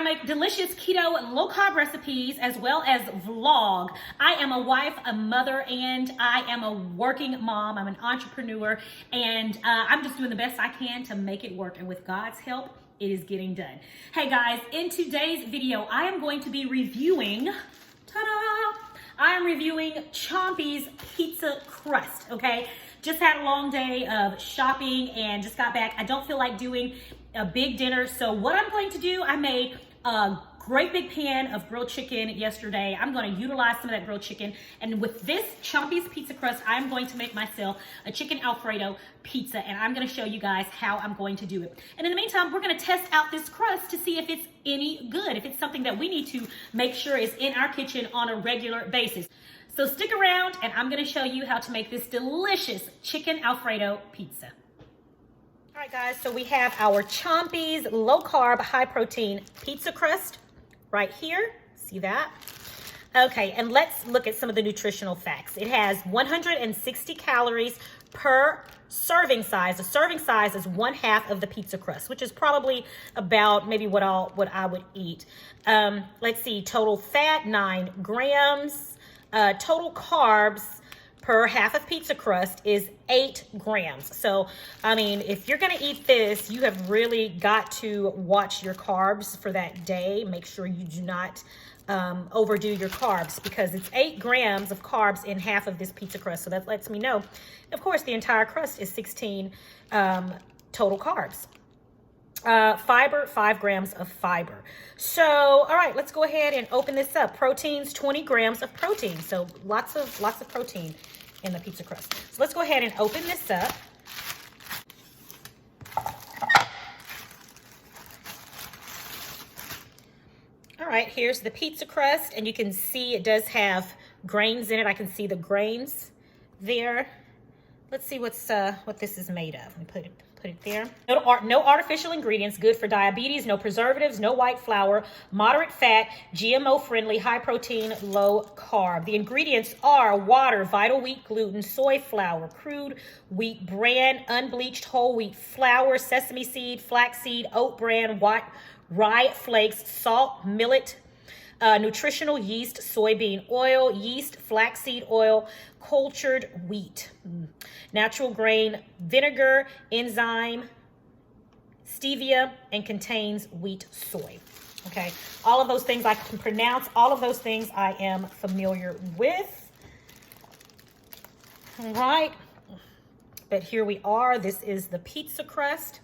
make delicious keto and low carb recipes as well as vlog. I am a wife, a mother, and I am a working mom. I'm an entrepreneur, and I'm just doing the best I can to make it work. And with God's help, it is getting done. Hey guys, in today's video, I am going to be reviewing, ta-da! I am reviewing Chompies Pizza Crust, okay? Just had a long day of shopping and just got back. I don't feel like doing a big dinner, so what I'm going to do, I made a great big pan of grilled chicken yesterday. I'm going to utilize some of that grilled chicken, and with this Chompies Pizza Crust, I'm going to make myself a chicken Alfredo pizza, and I'm going to show you guys how I'm going to do it. And in the meantime, we're going to test out this crust to see if it's any good, if it's something that we need to make sure is in our kitchen on a regular basis. So stick around, and I'm going to show you how to make this delicious chicken Alfredo pizza. All right, guys, so we have our Chompies Low Carb High Protein Pizza Crust right here. See that? Okay, and let's look at some of the nutritional facts. It has 160 calories per serving size. The serving size is 1/2 of the pizza crust, which is probably about maybe what I would eat. Let's see, total fat, 9 grams. Total carbs per half of pizza crust is 8 grams. So, I mean, if you're gonna eat this, you have really got to watch your carbs for that day. Make sure you do not overdo your carbs, because it's 8 grams of carbs in half of this pizza crust. So that lets me know, of course, the entire crust is 16 total carbs. Fiber, 5 grams of fiber. So, all right, let's go ahead and open this up. Proteins, 20 grams of protein. So lots of protein in the pizza crust. So let's go ahead and open this up. All right, here's the pizza crust, and you can see it does have grains in it. I can see the grains there. Let's see what this is made of. Let me put it there. No artificial ingredients, good for diabetes, no preservatives, no white flour, moderate fat, GMO friendly, high protein, low carb. The ingredients are water, vital wheat gluten, soy flour, crude wheat bran, unbleached whole wheat flour, sesame seed, flaxseed, oat bran, rye flakes, salt, millet, nutritional yeast, soybean oil, yeast, flaxseed oil, cultured wheat, natural grain vinegar, enzyme, stevia, and contains wheat soy. Okay, all of those things I can pronounce. All of those things I am familiar with. All right, but here we are. This is the pizza crust.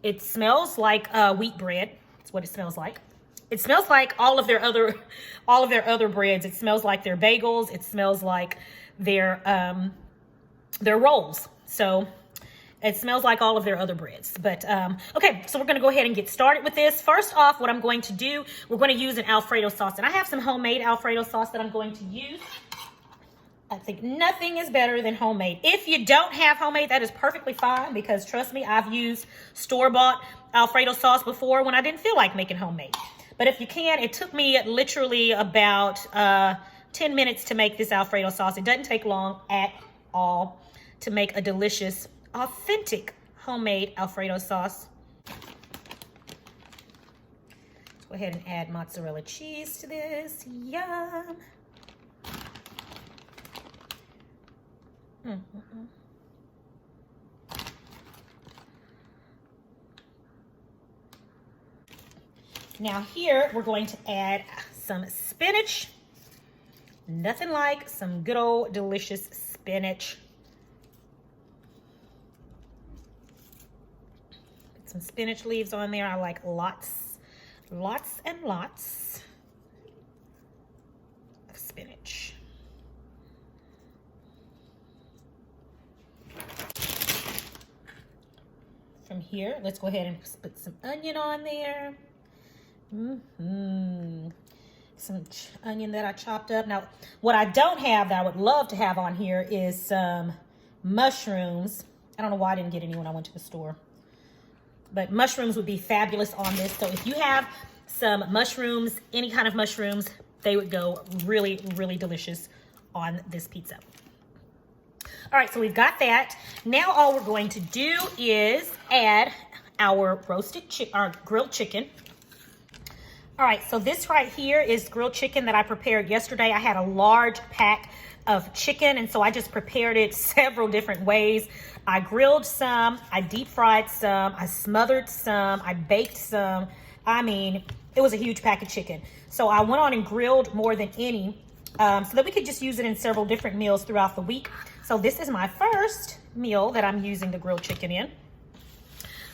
It smells like wheat bread. That's what it smells like. It smells like all of their other breads. It smells like their bagels. It smells like their rolls. So it smells like all of their other breads. But okay, so we're gonna go ahead and get started with this. First off, what I'm going to do, we're gonna use an Alfredo sauce. And I have some homemade Alfredo sauce that I'm going to use. I think nothing is better than homemade. If you don't have homemade, that is perfectly fine, because trust me, I've used store-bought Alfredo sauce before when I didn't feel like making homemade. But if you can, it took me literally about 10 minutes to make this Alfredo sauce. It doesn't take long at all to make a delicious, authentic homemade Alfredo sauce. Let's go ahead and add mozzarella cheese to this. Yum. Now here, we're going to add some spinach. Nothing like some good old delicious spinach. Put some spinach leaves on there. I like lots and lots of spinach. From here, let's go ahead and put some onion on there. Some onion that I chopped up. Now, what I don't have that I would love to have on here is some mushrooms. I don't know why I didn't get any when I went to the store. But mushrooms would be fabulous on this. So if you have some mushrooms, any kind of mushrooms, they would go really, really delicious on this pizza. All right, so we've got that. Now all we're going to do is add our grilled chicken. All right, so this right here is grilled chicken that I prepared yesterday. I had a large pack of chicken, and so I just prepared it several different ways. I grilled some, I deep fried some, I smothered some, I baked some. I mean, it was a huge pack of chicken. So I went on and grilled more than any so that we could just use it in several different meals throughout the week. So this is my first meal that I'm using the grilled chicken in.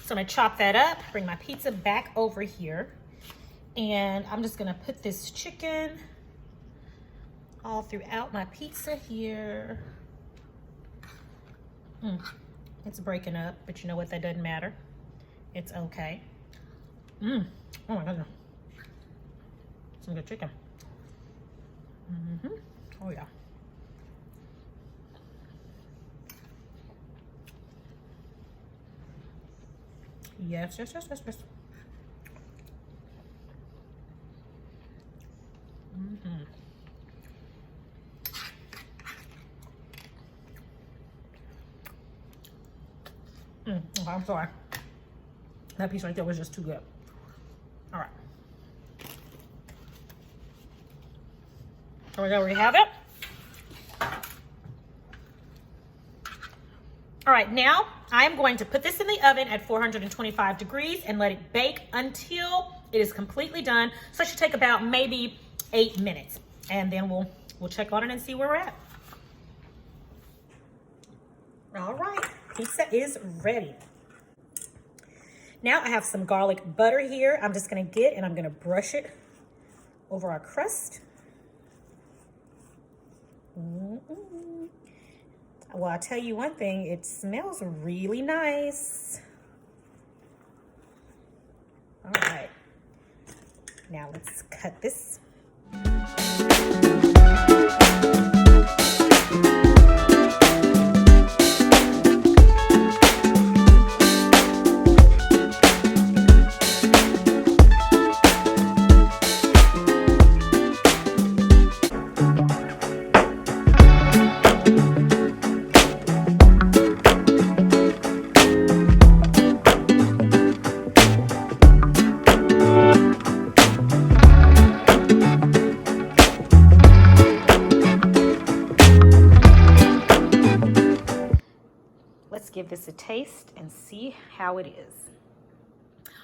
So I'm gonna chop that up, bring my pizza back over here, and I'm just gonna put this chicken all throughout my pizza here. It's breaking up, but you know what? That doesn't matter. It's okay. Oh my goodness. Some good chicken. Oh yeah. Yes. Okay, I'm sorry. That piece right there was just too good. All right. So there we have it. All right, now I am going to put this in the oven at 425 degrees and let it bake until it is completely done. So it should take about maybe 8 minutes, and then we'll check on it and see where we're at. All right, pizza is ready. Now I have some garlic butter here. I'm just gonna get and I'm gonna brush it over our crust. Well, I'll tell you one thing, it smells really nice. All right, now let's cut this. Give this a taste and see how it is.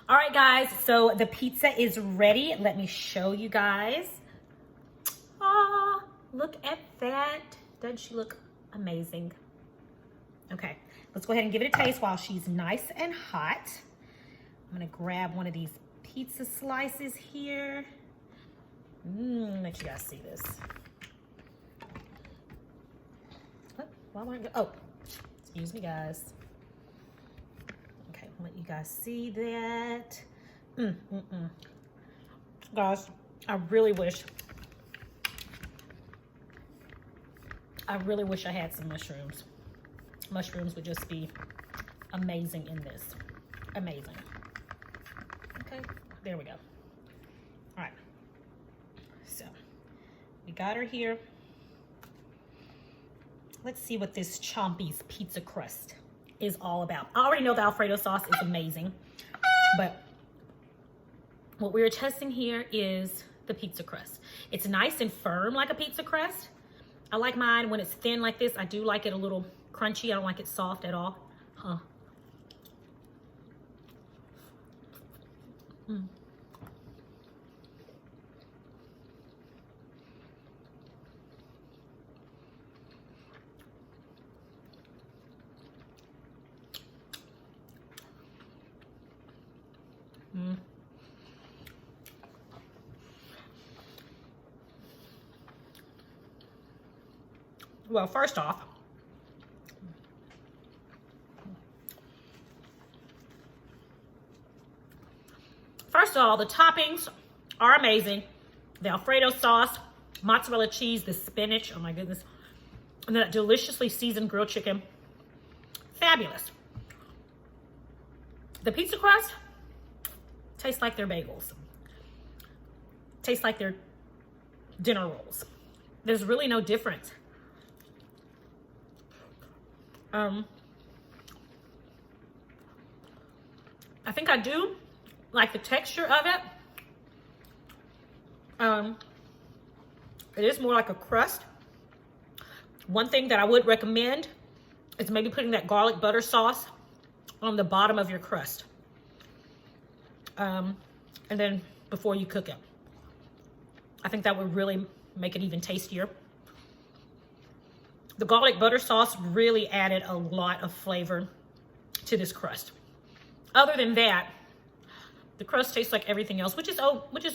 All right, guys, so the pizza is ready. Let me show you guys. Ah, look at that. Doesn't she look amazing? Okay, let's go ahead and give it a taste while she's nice and hot. I'm gonna grab one of these pizza slices here. Let you guys see this. Oh, excuse me, guys. Okay, let you guys see that. Guys, I really wish I had some mushrooms. Mushrooms would just be amazing in this. Amazing. Okay, there we go. All right, so we got her here. Let's see what this Chompies Pizza Crust is all about. I already know the Alfredo sauce is amazing, but what we're testing here is the pizza crust. It's nice and firm like a pizza crust. I like mine when it's thin like this. I do like it a little crunchy. I don't like it soft at all. Well, first off, the toppings are amazing. The Alfredo sauce, mozzarella cheese, the spinach, oh my goodness, and that deliciously seasoned grilled chicken, fabulous. The pizza crust tastes like their bagels, tastes like their dinner rolls. There's really no difference. I think I do like the texture of it. It is more like a crust. One thing that I would recommend is maybe putting that garlic butter sauce on the bottom of your crust. And then before you cook it. I think that would really make it even tastier. The garlic butter sauce really added a lot of flavor to this crust. Other than that, the crust tastes like everything else, which is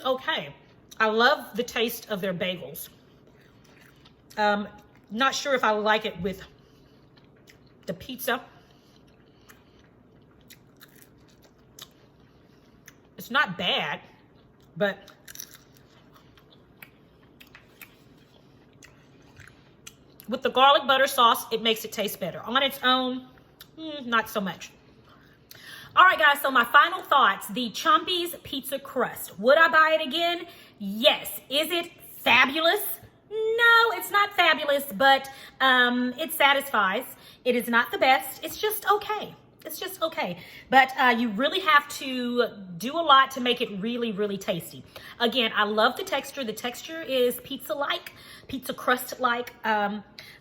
okay. I love the taste of their bagels. Not sure if I like it with the pizza. It's not bad, but with the garlic butter sauce, it makes it taste better. On its own, not so much. All right, guys, so my final thoughts, the Chompies Pizza Crust. Would I buy it again? Yes. Is it fabulous? No, it's not fabulous, but it satisfies. It is not the best. It's just okay. It's just okay. But you really have to do a lot to make it really, really tasty. Again, I love the texture. The texture is pizza-like, pizza crust-like.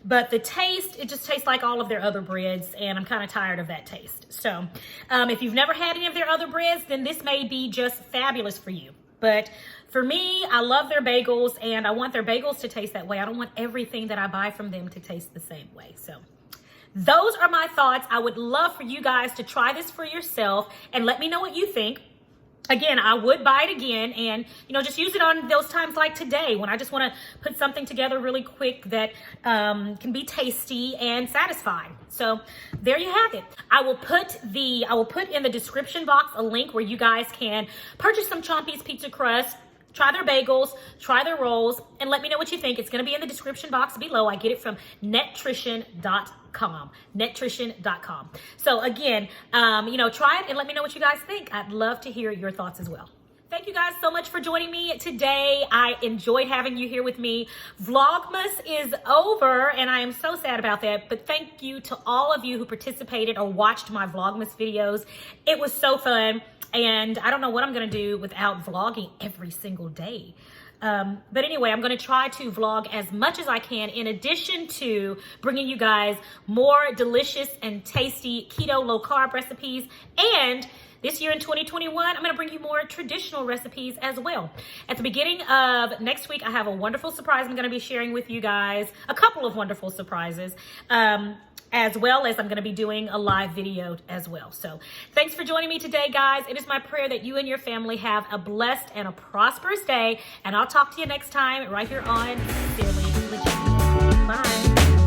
But the taste, it just tastes like all of their other breads, and I'm kind of tired of that taste. So if you've never had any of their other breads, then this may be just fabulous for you. But for me, I love their bagels, and I want their bagels to taste that way. I don't want everything that I buy from them to taste the same way. So those are my thoughts. I would love for you guys to try this for yourself and let me know what you think. Again, I would buy it again, and just use it on those times like today when I just want to put something together really quick that can be tasty and satisfying. So there you have it. I will put in the description box a link where you guys can purchase some Chompies Pizza Crust, try their bagels, try their rolls, and let me know what you think. It's going to be in the description box below. I get it from Nutrition.com. Nutrition.com. So again, try it and let me know what you guys think. I'd love to hear your thoughts as well. Thank you guys so much for joining me today. I enjoyed having you here with me. Vlogmas is over, and I am so sad about that, but thank you to all of you who participated or watched my Vlogmas videos. It was so fun. And I don't know what I'm going to do without vlogging every single day. But anyway, I'm going to try to vlog as much as I can in addition to bringing you guys more delicious and tasty keto low carb recipes. And this year in 2021, I'm going to bring you more traditional recipes as well. At the beginning of next week, I have a wonderful surprise I'm going to be sharing with you guys. A couple of wonderful surprises. As well as I'm going to be doing a live video as well. So thanks for joining me today, guys. It is my prayer that you and your family have a blessed and a prosperous day. And I'll talk to you next time right here on Sincerely Legit. Bye.